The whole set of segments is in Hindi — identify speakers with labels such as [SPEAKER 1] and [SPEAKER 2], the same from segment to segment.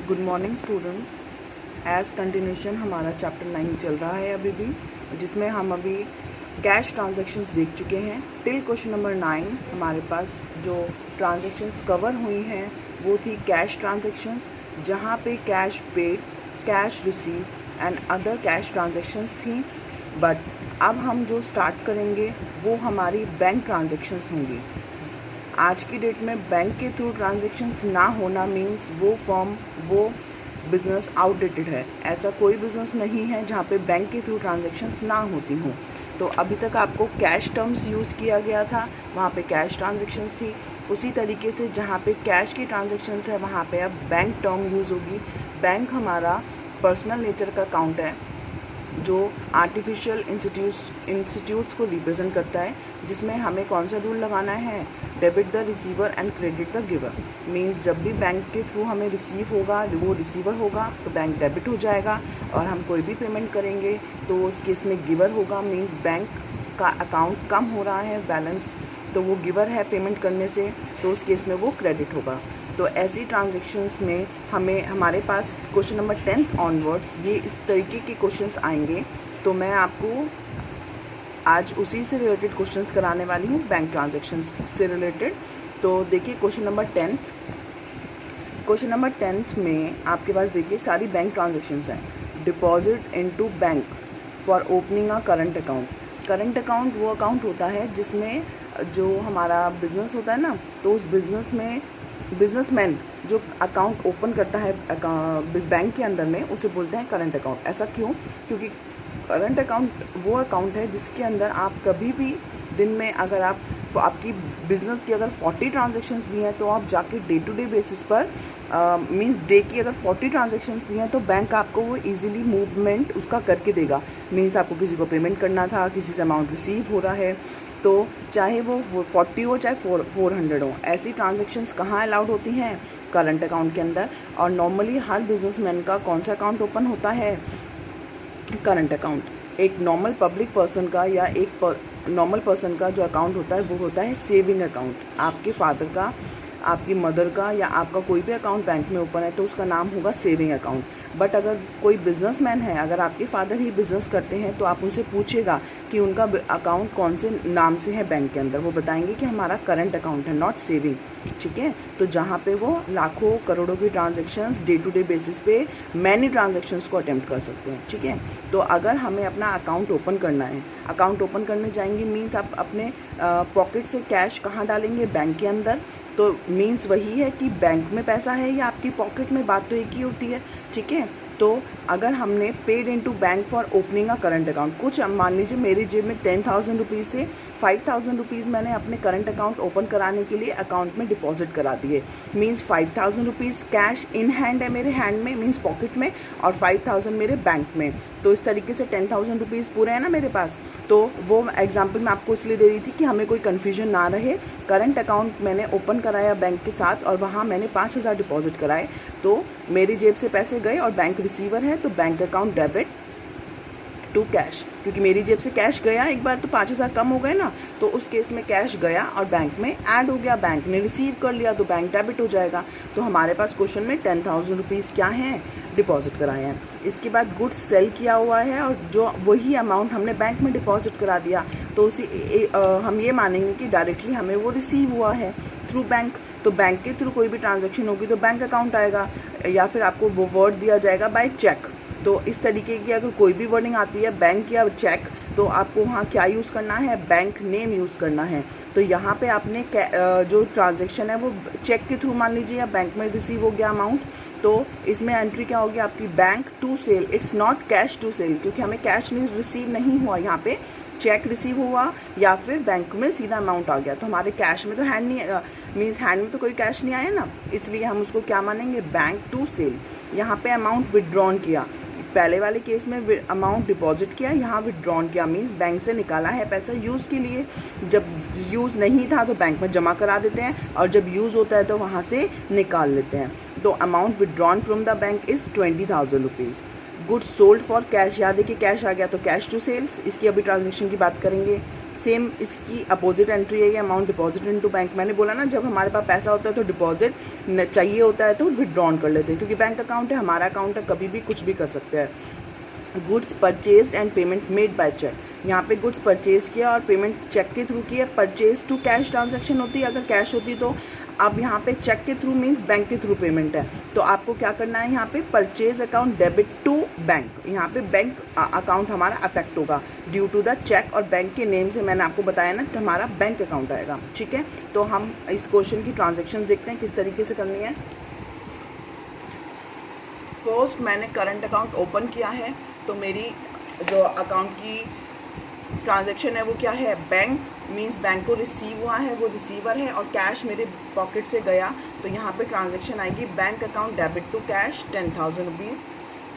[SPEAKER 1] Good morning students. As continuation हमारा चैप्टर 9 चल रहा है अभी भी, जिसमें हम अभी कैश ट्रांजैक्शंस देख चुके हैं। टिल क्वेश्चन नंबर 9 हमारे पास जो ट्रांजैक्शंस कवर हुई हैं वो थी कैश ट्रांजैक्शंस, जहाँ पे cash paid, cash receive and other cash transactions थी। बट अब हम जो स्टार्ट करेंगे वो हमारी बैंक ट्रांजैक्शंस होंगी। आज की डेट में बैंक के थ्रू ट्रांजैक्शंस ना होना मीन्स वो फर्म, वो बिज़नेस आउटडेटेड है। ऐसा कोई बिज़नेस नहीं है जहाँ पे बैंक के थ्रू ट्रांजैक्शंस ना होती हों। तो अभी तक आपको कैश टर्म्स यूज़ किया गया था, वहाँ पे कैश ट्रांजैक्शंस थी। उसी तरीके से जहाँ पे कैश की ट्रांजैक्शंस है वहाँ पे अब बैंक टर्म यूज़ होगी। बैंक हमारा पर्सनल नेचर का अकाउंट है जो आर्टिफिशियल इंस्टीट्यूट्स को रिप्रेजेंट करता है, जिसमें हमें कौन सा रूल लगाना है, debit the receiver and credit the giver. Means जब भी बैंक के थ्रू हमें रिसीव होगा वो रिसीवर होगा तो बैंक डेबिट हो जाएगा, और हम कोई भी पेमेंट करेंगे तो उस केस में गिवर होगा। मीन्स बैंक का अकाउंट कम हो रहा है बैलेंस, तो वो गिवर है पेमेंट करने से, तो उस केस में वो क्रेडिट होगा। तो ऐसी ट्रांजैक्शंस में हमारे पास क्वेश्चन नंबर 10 ऑनवर्ड्स ये इस तरीके के क्वेश्चंस आएंगे। तो मैं आपको आज उसी से रिलेटेड क्वेश्चंस कराने वाली हूँ, बैंक ट्रांजैक्शंस से रिलेटेड। तो देखिए क्वेश्चन नंबर 10 में आपके पास देखिए सारी बैंक ट्रांजैक्शंस हैं। Deposit into bank for opening a current account. Current account वो अकाउंट होता है जिसमें जो हमारा बिज़नेस होता है ना, तो उस बिज़नेस में बिजनेसमैन जो अकाउंट ओपन करता है बैंक के अंदर में, उसे बोलते हैं करंट अकाउंट। ऐसा क्यों? क्योंकि करंट अकाउंट वो अकाउंट है जिसके अंदर आप कभी भी दिन में अगर आपकी बिज़नेस की अगर 40 ट्रांजैक्शंस भी हैं तो आप जाके डे टू डे बेसिस पर मींस डे की अगर 40 ट्रांजैक्शंस भी हैं तो बैंक आपको वो इजीली मूवमेंट उसका करके देगा। मींस आपको किसी को पेमेंट करना था, किसी से अमाउंट रिसीव हो रहा है, तो चाहे वो 40 हो चाहे 400 हो, ऐसी ट्रांजैक्शंस कहाँ अलाउड होती हैं? करंट अकाउंट के अंदर। और नॉर्मली हर बिजनेसमैन का कौन सा अकाउंट ओपन होता है? Current account. एक नॉर्मल पब्लिक पर्सन का या एक नॉर्मल पर्सन का जो अकाउंट होता है वो होता है सेविंग अकाउंट। आपके फादर का, आपकी मदर का या आपका कोई भी अकाउंट बैंक में ओपन है तो उसका नाम होगा सेविंग अकाउंट। बट अगर कोई बिजनेसमैन है, अगर आपके फादर ही बिज़नेस करते हैं तो आप उनसे पूछेगा कि उनका अकाउंट कौन से नाम से है बैंक के अंदर, वो बताएंगे कि हमारा करंट अकाउंट है, नॉट सेविंग। ठीक है, तो जहाँ पे वो लाखों करोड़ों की transactions day to day basis पे मैनी ट्रांजैक्शंस को अटेम्प्ट कर सकते हैं। ठीक है, तो अगर हमें अपना अकाउंट ओपन करना है, अकाउंट ओपन करने जाएंगे मीन्स आप अपने पॉकेट से कैश कहाँ डालेंगे? बैंक के अंदर। तो मीन्स वही है कि बैंक में पैसा है या आपकी पॉकेट में, बात तो एक ही होती है। ठीक है, तो अगर हमने paid into bank for opening a current account, कुछ मान लीजिए मेरी जेब में 10,000 रुपीज़ से 5,000 रुपीज़ मैंने अपने करंट अकाउंट ओपन कराने के लिए अकाउंट में डिपॉजिट करा दिए। Means 5,000 rupees cash in hand है मेरे हैंड में, मीन्स पॉकेट में, और 5,000 मेरे बैंक में। तो इस तरीके से 10,000 रुपीज़ पूरे हैं ना मेरे पास। तो वो एग्जाम्पल मैं आपको इसलिए दे रही थी कि हमें कोई कन्फ्यूजन ना रहे। करंट अकाउंट मैंने ओपन कराया बैंक के साथ और वहाँ मैंने 5,000 डिपॉजिट कराए, तो मेरी जेब से पैसे गए और बैंक रिसीवर है तो bank account debit to cash, क्योंकि मेरी जेब से कैश गया एक बार तो 5,000 कम हो गए ना, तो उस केस में कैश गया और बैंक में ऐड हो गया, बैंक ने रिसीव कर लिया तो बैंक डेबिट हो जाएगा। तो हमारे पास क्वेश्चन में 10,000 रुपीज़ क्या हैं? डिपॉजिट कराए हैं। इसके बाद गुड्स सेल किया हुआ है और जो वही अमाउंट हमने बैंक में डिपॉजिट करा दिया, तो हम ये मानेंगे कि डायरेक्टली हमें वो रिसीव हुआ है थ्रू बैंक। तो बैंक के थ्रू कोई भी ट्रांजैक्शन होगी तो बैंक अकाउंट आएगा, या फिर आपको वो वर्ड दिया जाएगा बाय चेक। तो इस तरीके की अगर कोई भी वर्डिंग आती है बैंक या चेक, तो आपको वहाँ क्या यूज़ करना है? बैंक नेम यूज़ करना है। तो यहाँ पे आपने जो ट्रांजैक्शन है वो चेक के थ्रू मान लीजिए या बैंक में रिसीव हो गया अमाउंट, तो इसमें एंट्री क्या होगी आपकी? Bank to sale. It's not cash to sale, क्योंकि हमें कैश रिसीव नहीं हुआ, यहाँ पे चेक रिसीव हुआ या फिर बैंक में सीधा अमाउंट आ गया। तो हमारे कैश में तो हैंड नहीं, मीन्स हैंड में तो कोई कैश नहीं आया ना, इसलिए हम उसको क्या मानेंगे? Bank to sale. यहाँ पे अमाउंट विदड्रॉन किया, पहले वाले केस में अमाउंट डिपॉजिट किया, यहाँ विदड्रॉन किया, मीन्स बैंक से निकाला है पैसा यूज़ के लिए। जब यूज़ नहीं था तो बैंक में जमा करा देते हैं, और जब यूज़ होता है तो वहाँ से निकाल लेते हैं। तो amount withdrawn from the bank is 20,000 rupees. Goods sold for cash, याद है कि कैश आ गया तो कैश टू सेल्स, इसकी अभी ट्रांजेक्शन की बात करेंगे। सेम इसकी अपोजिट एंट्री है ये अमाउंट डिपॉजिट इनटू बैंक। मैंने बोला ना जब हमारे पास पैसा होता है तो डिपॉजिट चाहिए होता है तो विड्रॉन कर लेते हैं, क्योंकि बैंक अकाउंट है, हमारा अकाउंट है, कभी भी कुछ भी कर सकते हैं। Goods purchase and payment made by cheque, यहाँ पे गुड्स परचेज किया और पेमेंट चेक के थ्रू की है। परचेज टू कैश ट्रांजैक्शन होती है, अगर कैश होती तो। अब यहाँ पे चेक के थ्रू मीन्स बैंक के थ्रू पेमेंट है, तो आपको क्या करना है, यहाँ पे purchase account debit to bank, यहाँ पे बैंक अकाउंट हमारा अफेक्ट होगा ड्यू टू द चेक, और बैंक के नेम से मैंने आपको बताया ना कि हमारा बैंक अकाउंट आएगा। ठीक है, तो हम इस क्वेश्चन की ट्रांजेक्शन देखते हैं किस तरीके से करनी है। फर्स्ट मैंने करंट अकाउंट ओपन किया है, तो मेरी जो अकाउंट की ट्रांजैक्शन है वो क्या है, बैंक मींस बैंक को रिसीव हुआ है, वो रिसीवर है, और कैश मेरे पॉकेट से गया, तो यहाँ पे ट्रांजैक्शन आएगी bank account debit to cash 10,000 rupees.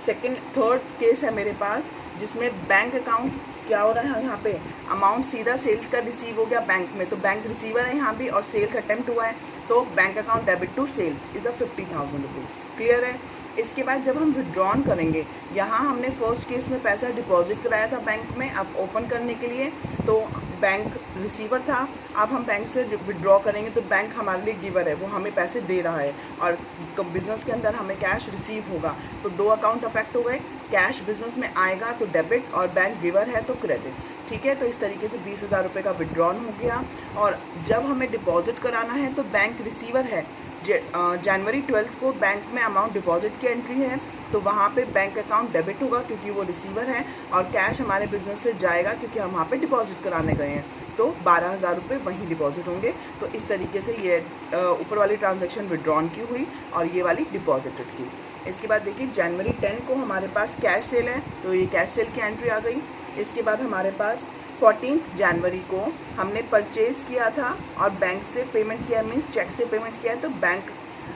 [SPEAKER 1] Second third case है मेरे पास जिसमें बैंक अकाउंट क्या हो रहा है, यहाँ पे अमाउंट सीधा सेल्स का रिसीव हो गया बैंक में, तो बैंक रिसीवर है यहाँ भी और सेल्स अटेम्प्ट हुआ है, तो bank account debit to sales is a 50,000 rupees. Clear है। इसके बाद जब हम विड्रॉन करेंगे, यहाँ हमने फर्स्ट केस में पैसा डिपॉजिट कराया था बैंक में, अब ओपन करने के लिए तो बैंक रिसीवर था, अब हम बैंक से विड्रॉ करेंगे तो बैंक हमारे लिए गिवर है, वो हमें पैसे दे रहा है, और बिज़नेस के अंदर हमें कैश रिसीव होगा, तो दो अकाउंट अफेक्ट हो गए। कैश बिजनेस में आएगा तो डेबिट और बैंक गिवर है तो क्रेडिट। ठीक है, तो इस तरीके से 20,000 रुपये का विड्रॉन हो गया। और जब हमें डिपॉजिट कराना है तो बैंक रिसीवर है, जनवरी 12 को बैंक में अमाउंट डिपॉजिट की एंट्री है, तो वहाँ पे बैंक अकाउंट डेबिट होगा क्योंकि वो रिसीवर है, और कैश हमारे बिजनेस से जाएगा क्योंकि हम वहाँ पे डिपॉजिट कराने गए हैं, तो 12,000 रुपये वहीं डिपॉजिट होंगे। तो इस तरीके से ये ऊपर वाली ट्रांजैक्शन विड्रॉन की हुई और ये वाली डिपॉजिटेड की। इसके बाद देखिए जनवरी 10 को हमारे पास कैश सेल है, तो ये कैश सेल की एंट्री आ गई। इसके बाद हमारे पास 14 जनवरी को हमने परचेज़ किया था और बैंक से पेमेंट किया, मीन्स चेक से पेमेंट किया है, तो बैंक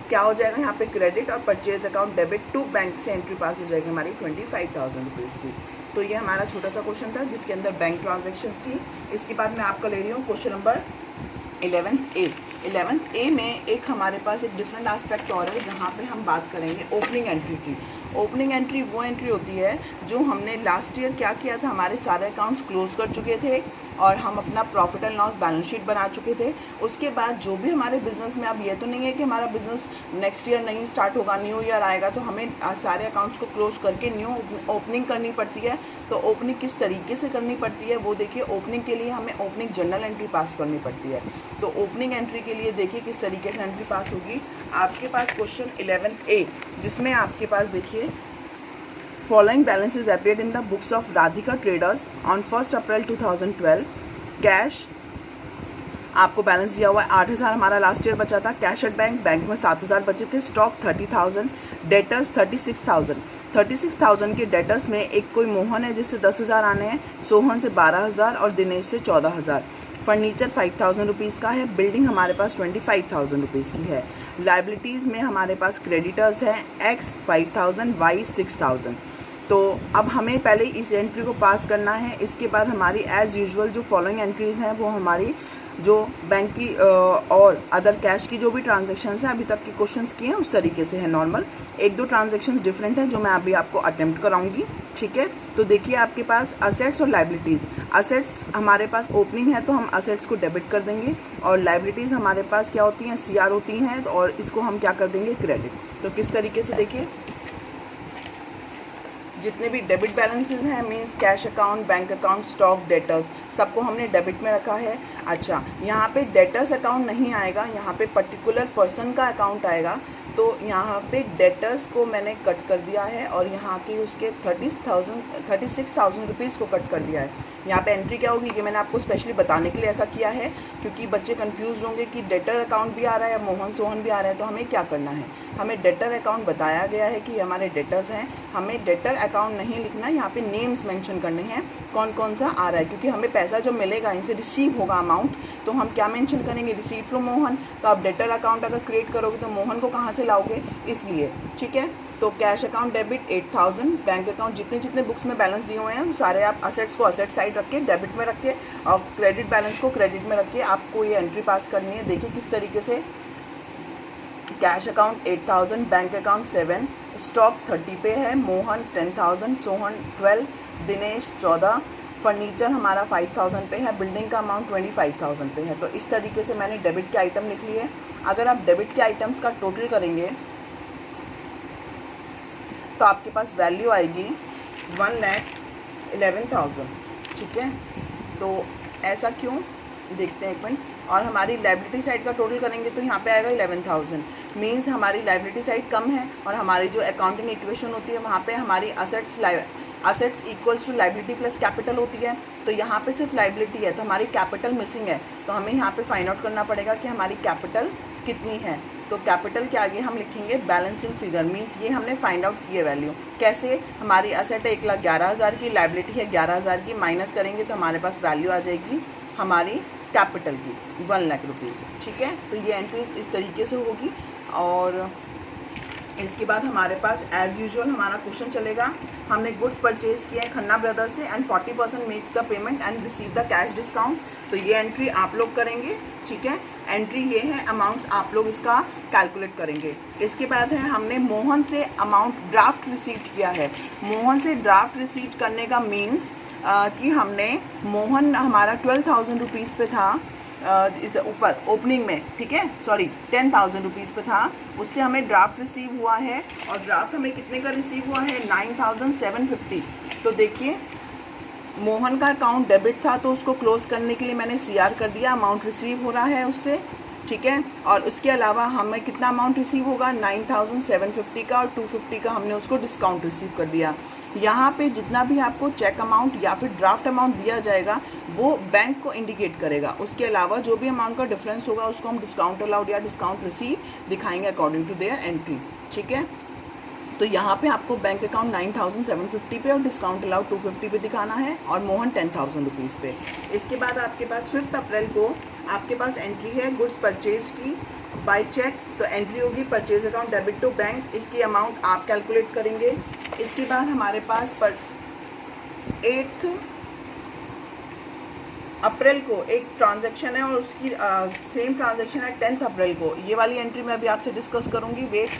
[SPEAKER 1] क्या हो जाएगा यहाँ पे क्रेडिट, और purchase account debit to bank से एंट्री पास हो जाएगी हमारी 25,000 रुपीज़ की। तो ये हमारा छोटा सा क्वेश्चन था जिसके अंदर बैंक ट्रांजेक्शन थी। इसके बाद मैं आपका ले रही हूँ क्वेश्चन नंबर 11th ए में एक हमारे पास एक डिफरेंट एस्पेक्ट और है, जहाँ पे हम बात करेंगे ओपनिंग एंट्री की। ओपनिंग एंट्री वो एंट्री होती है जो हमने लास्ट ईयर क्या किया था, हमारे सारे अकाउंट्स क्लोज कर चुके थे और हम अपना profit and loss balance sheet बना चुके थे। उसके बाद जो भी हमारे बिजनेस में, अब ये तो नहीं है कि हमारा बिजनेस नेक्स्ट ईयर नहीं स्टार्ट होगा, न्यू ईयर आएगा तो हमें सारे अकाउंट्स को क्लोज करके न्यू ओपनिंग करनी पड़ती है। तो ओपनिंग किस तरीके से करनी पड़ती है वो देखिए। ओपनिंग के लिए हमें ओपनिंग जर्नल एंट्री पास करनी पड़ती है। तो ओपनिंग एंट्री के लिए देखिए किस तरीके से एंट्री पास होगी। आपके पास क्वेश्चन 11 ए, जिसमें आपके पास देखिए following balances appeared in the books of Radhika traders on 1 April 2012। Cash आपको बैलेंस दिया हुआ है 8,000 हमारा लास्ट ईयर बचा था। कैश एट बैंक, बैंक में 7,000 बचे थे। Stock 30,000, debtors 36,000। 36,000 के डेटर्स में एक कोई मोहन है जिससे 10,000 आने हैं, सोहन से 12,000 और दिनेश से 14,000। फर्नीचर 5,000 रुपीज़ का है। बिल्डिंग हमारे पास 25,000 रुपीज़ की है। लाइबिलिटीज़ में हमारे पास क्रेडिटर्स हैं एक्स 5,000, वाई 6,000। तो अब हमें पहले इस एंट्री को पास करना है। इसके बाद हमारी एज़ यूजुअल जो फॉलोइंग एंट्रीज़ हैं वो हमारी जो बैंक की और अदर कैश की जो भी ट्रांजैक्शंस हैं अभी तक के क्वेश्चंस किए हैं उस तरीके से है नॉर्मल। एक दो ट्रांजैक्शंस डिफरेंट हैं जो मैं अभी आपको अटेम्प्ट कराऊंगी। ठीक है, तो देखिए आपके पास असेट्स और लाइबिलिटीज़। असेट्स हमारे पास ओपनिंग है तो हम असेट्स को डेबिट कर देंगे, और लाइबिलिटीज़ हमारे पास क्या होती हैं, सीआर होती हैं, और इसको हम क्या कर देंगे, क्रेडिट। तो किस तरीके से देखिए, जितने भी डेबिट बैलेंसेस हैं means cash account, bank account, stock, debtors, सबको हमने डेबिट में रखा है। अच्छा, यहाँ पे डेटर्स अकाउंट नहीं आएगा, यहाँ पे पर्टिकुलर पर्सन का अकाउंट आएगा। तो यहाँ पे डेटर्स को मैंने कट कर दिया है और यहाँ के उसके 36,000 रुपीज़ को कट कर दिया है। यहाँ पे एंट्री क्या होगी, ये मैंने आपको स्पेशली बताने के लिए ऐसा किया है क्योंकि बच्चे कंफ्यूज होंगे कि डेटर अकाउंट भी आ रहा है, मोहन सोहन भी आ रहा है, तो हमें क्या करना है। हमें डेटर अकाउंट बताया गया है कि हमारे डेटर्स हैं, हमें डेटर अकाउंट नहीं लिखना, यहाँ पे नेम्स मेंशन करने हैं कौन कौन सा आ रहा है, क्योंकि हमें पैसा जब मिलेगा, इनसे रिसीव होगा अमाउंट, तो हम क्या मेंशन करेंगे, रिसीव फ्रॉम मोहन। तो आप डेटर अकाउंट अगर क्रिएट करोगे तो मोहन को कहाँ से लाओगे, इसलिए। ठीक है, तो cash account debit 8,000, bank account जितने जितने बुक्स में बैलेंस दिए हुए हैं सारे आप असेट्स को असेट साइड रख के डेबिट में रख के, और क्रेडिट बैलेंस को क्रेडिट में रख के आपको ये एंट्री पास करनी है। देखिए किस तरीके से, cash account 8,000, bank account 7, stock 30 पे है, मोहन 10,000, सोहन 12, दिनेश 14, फर्नीचर हमारा 5000 पे है, बिल्डिंग का अमाउंट 25,000 पे है। तो इस तरीके से मैंने डेबिट के आइटम लिख लिए। अगर आप डेबिट के आइटम्स का टोटल करेंगे तो आपके पास वैल्यू आएगी 1,11,000। ठीक है, तो ऐसा क्यों, देखते हैं एक मिनट। और हमारी लायबिलिटी साइड का टोटल करेंगे तो यहाँ पे आएगा 11,000। मीन्स हमारी लायबिलिटी साइड कम है और हमारी जो अकाउंटिंग इक्वेशन होती है वहाँ पे हमारी assets equals to liability plus capital होती है। तो यहाँ पे सिर्फ लायबिलिटी है तो हमारी कैपिटल मिसिंग है। तो हमें यहाँ पे फाइंड आउट करना पड़ेगा कि हमारी कैपिटल कितनी है। तो कैपिटल के आगे हम लिखेंगे बैलेंसिंग फिगर। मीन्स ये हमने फाइंड आउट की है वैल्यू। कैसे, हमारी असेट है 1,11,000 की, लायबिलिटी है 11,000 की, माइनस करेंगे तो हमारे पास वैल्यू आ जाएगी हमारी कैपिटल की 1 लाख रुपीज़। ठीक है, तो ये एंट्रीज इस तरीके से होगी। और इसके बाद हमारे पास एज़ यूजुअल हमारा क्वेश्चन चलेगा। हमने गुड्स परचेज किए हैं खन्ना ब्रदर्स से and 40% make the payment and receive the cash discount. तो ये एंट्री आप लोग करेंगे। ठीक है, एंट्री ये है, अमाउंट्स आप लोग इसका कैलकुलेट करेंगे। इसके बाद है हमने मोहन से अमाउंट ड्राफ्ट रिसीव किया है। मोहन से ड्राफ्ट रिसीव करने का मीन्स कि हमने मोहन हमारा 12,000 रुपीज़ पे था इस ऊपर ओपनिंग में। ठीक है, सॉरी 10,000 रुपीज़ पे था, उससे हमें ड्राफ्ट रिसीव हुआ है। और ड्राफ्ट हमें कितने का रिसीव हुआ है, 9,750। तो देखिए मोहन का अकाउंट डेबिट था तो उसको क्लोज करने के लिए मैंने CR कर दिया, अमाउंट रिसीव हो रहा है उससे। ठीक है, और उसके अलावा हमें कितना अमाउंट रिसीव होगा, 9,750 का, और 250 का हमने उसको डिस्काउंट रिसीव कर दिया। यहाँ पे जितना भी आपको चेक अमाउंट या फिर ड्राफ्ट अमाउंट दिया जाएगा वो बैंक को इंडिकेट करेगा। उसके अलावा जो भी अमाउंट का डिफरेंस होगा उसको हम डिस्काउंट अलाउड या डिस्काउंट रिसीव दिखाएंगे अकॉर्डिंग टू देयर एंट्री। ठीक है, तो यहाँ पे आपको बैंक अकाउंट 9,750 पे और डिस्काउंट अलाउड 250 पे दिखाना है और मोहन 10,000 रुपीज़ पे। इसके बाद आपके पास 5 अप्रैल को आपके पास एंट्री है गुड्स परचेज की बाय चेक। तो एंट्री होगी purchase account debit to bank, इसकी अमाउंट आप कैलकुलेट करेंगे। इसके बाद हमारे पास 8 अप्रैल को एक ट्रांजैक्शन है और उसकी सेम ट्रांजैक्शन है 10 अप्रैल को। ये वाली एंट्री मैं अभी आपसे डिस्कस करूँगी, वेट।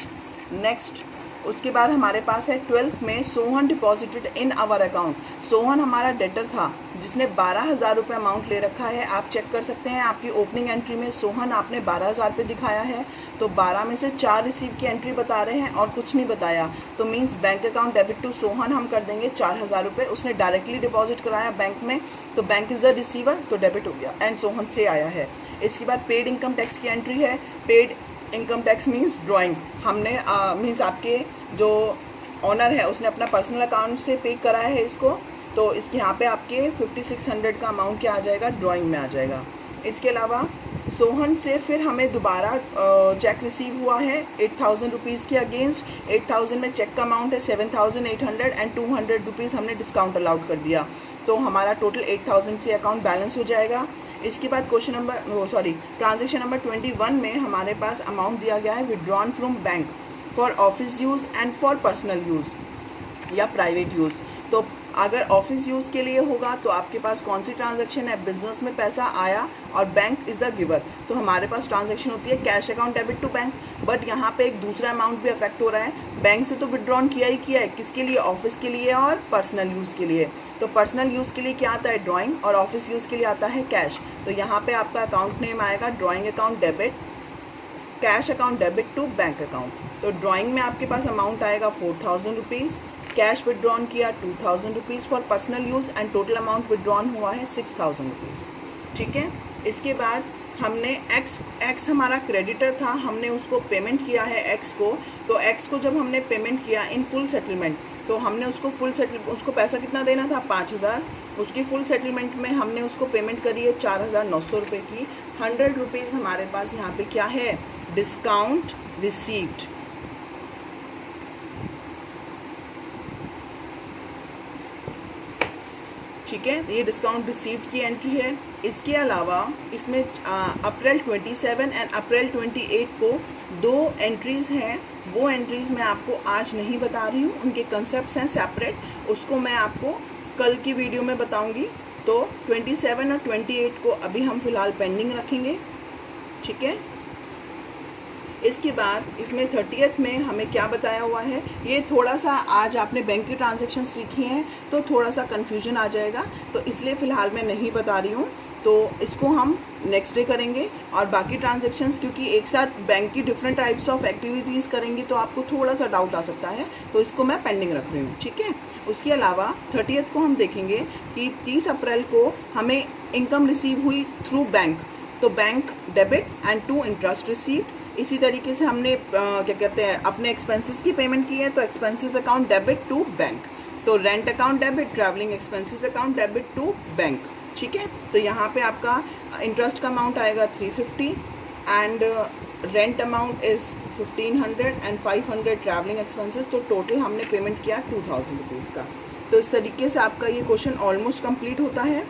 [SPEAKER 1] नेक्स्ट उसके बाद हमारे पास है 12th में Sohan deposited in our account. Sohan हमारा डेटर था जिसने 12,000 रुपये अमाउंट ले रखा है। आप चेक कर सकते हैं आपकी ओपनिंग एंट्री में सोहन आपने 12,000 पे दिखाया है, तो 12 में से 4 रिसीव की एंट्री बता रहे हैं और कुछ नहीं बताया। तो means bank account debit to Sohan हम कर देंगे 4,000 रुपये। उसने डायरेक्टली डिपॉजिट कराया बैंक में, तो बैंक इज़ द रिसीवर, तो डेबिट हो गया एंड सोहन से आया है। इसके बाद पेड इनकम टैक्स की एंट्री है। Paid income tax means drawing, हमने मीन्स आपके जो ऑनर है उसने अपना पर्सनल अकाउंट से पे कराया है इसको, तो इसके यहाँ पे आपके 5,600 का अमाउंट क्या आ जाएगा, ड्राइंग में आ जाएगा। इसके अलावा सोहन से फिर हमें दोबारा चेक रिसीव हुआ है 8,000 रुपीज़ के अगेंस्ट। 8,000 में चेक का अमाउंट है 7,800 एंड 200 रुपीज़ हमने डिस्काउंट अलाउड कर दिया, तो हमारा टोटल 8,000 से अकाउंट बैलेंस हो जाएगा। इसके बाद ट्रांजेक्शन नंबर 21 में हमारे पास अमाउंट दिया गया है withdrawn from bank for office use and for personal use या प्राइवेट यूज़। तो अगर ऑफिस यूज़ के लिए होगा तो आपके पास कौन सी ट्रांजैक्शन है, बिजनेस में पैसा आया और बैंक इज़ द गिवर, तो हमारे पास ट्रांजैक्शन होती है cash account debit to bank. But यहाँ पे एक दूसरा अमाउंट भी अफेक्ट हो रहा है, बैंक से तो विड्रॉन किया ही किया है, किसके लिए, ऑफिस के लिए और पर्सनल यूज़ के लिए। तो पर्सनल यूज़ के लिए क्या आता है, ड्राइंग, और ऑफिस यूज़ के लिए आता है कैश। तो यहाँ पे आपका अकाउंट नेम आएगा drawing account debit, cash account debit to bank account. तो ड्राइंग में आपके पास अमाउंट आएगा 4,000 रुपीज़, कैश विड्रॉन किया 2,000 rupees for personal use and total amount withdrawn हुआ है 6,000 रुपीज़। ठीक है, इसके बाद हमने एक्स हमारा क्रेडिटर था, हमने उसको पेमेंट किया है एक्स को। तो एक्स को जब हमने पेमेंट किया इन फुल सेटलमेंट, तो हमने उसको पैसा कितना देना था, 5,000। उसकी फुल सेटलमेंट में हमने उसको पेमेंट करी है 4,900 रुपये की। 100 रुपीज़ हमारे पास यहाँ पे क्या है, डिस्काउंट रिसीव्ड। ठीक है, ये डिस्काउंट रिसीव्ड की एंट्री है। इसके अलावा इसमें अप्रैल 27 एंड अप्रैल 28 को 2 एंट्रीज़ हैं। वो एंट्रीज़ मैं आपको आज नहीं बता रही हूँ, उनके कंसेप्ट्स हैं सेपरेट, उसको मैं आपको कल की वीडियो में बताऊँगी। तो 27 और 28 को अभी हम फ़िलहाल पेंडिंग रखेंगे। ठीक है, इसके बाद इसमें 30th में हमें क्या बताया हुआ है, ये थोड़ा सा आज आपने बैंक की ट्रांजैक्शन सीखी हैं तो थोड़ा सा कन्फ्यूजन आ जाएगा, तो इसलिए फ़िलहाल मैं नहीं बता रही हूँ। तो इसको हम नेक्स्ट डे करेंगे, और बाकी ट्रांजैक्शंस क्योंकि एक साथ बैंक की डिफरेंट टाइप्स ऑफ एक्टिविटीज़ करेंगे तो आपको थोड़ा सा डाउट आ सकता है, तो इसको मैं पेंडिंग रख रही हूँ, ठीक है। उसके अलावा 30th को हम देखेंगे कि 30 अप्रैल को हमें इनकम रिसीव हुई थ्रू बैंक, तो bank debit and to interest received. इसी तरीके से हमने क्या कहते हैं अपने एक्सपेंसेस की पेमेंट की है, तो expenses account debit to bank, तो rent account debit, travelling expenses account debit to bank, ठीक है। तो यहाँ पे आपका इंटरेस्ट का अमाउंट आएगा 350 and rent amount is 1500 and 500 travelling expenses, तो टोटल हमने पेमेंट किया 2000 रुपीज़ का। तो इस तरीके से आपका ये क्वेश्चन ऑलमोस्ट कंप्लीट होता है,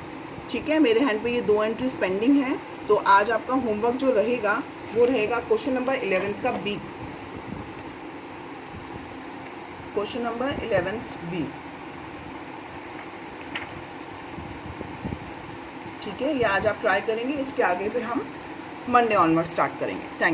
[SPEAKER 1] ठीक है। मेरे हैंड पे ये 2 एंट्रीज पेंडिंग हैं, तो आज आपका होमवर्क जो रहेगा वो रहेगा क्वेश्चन नंबर 11 का बी, क्वेश्चन नंबर 11 बी, ठीक है। ये आज आप ट्राई करेंगे, इसके आगे फिर हम मंडे ऑनवर्ड स्टार्ट करेंगे। थैंक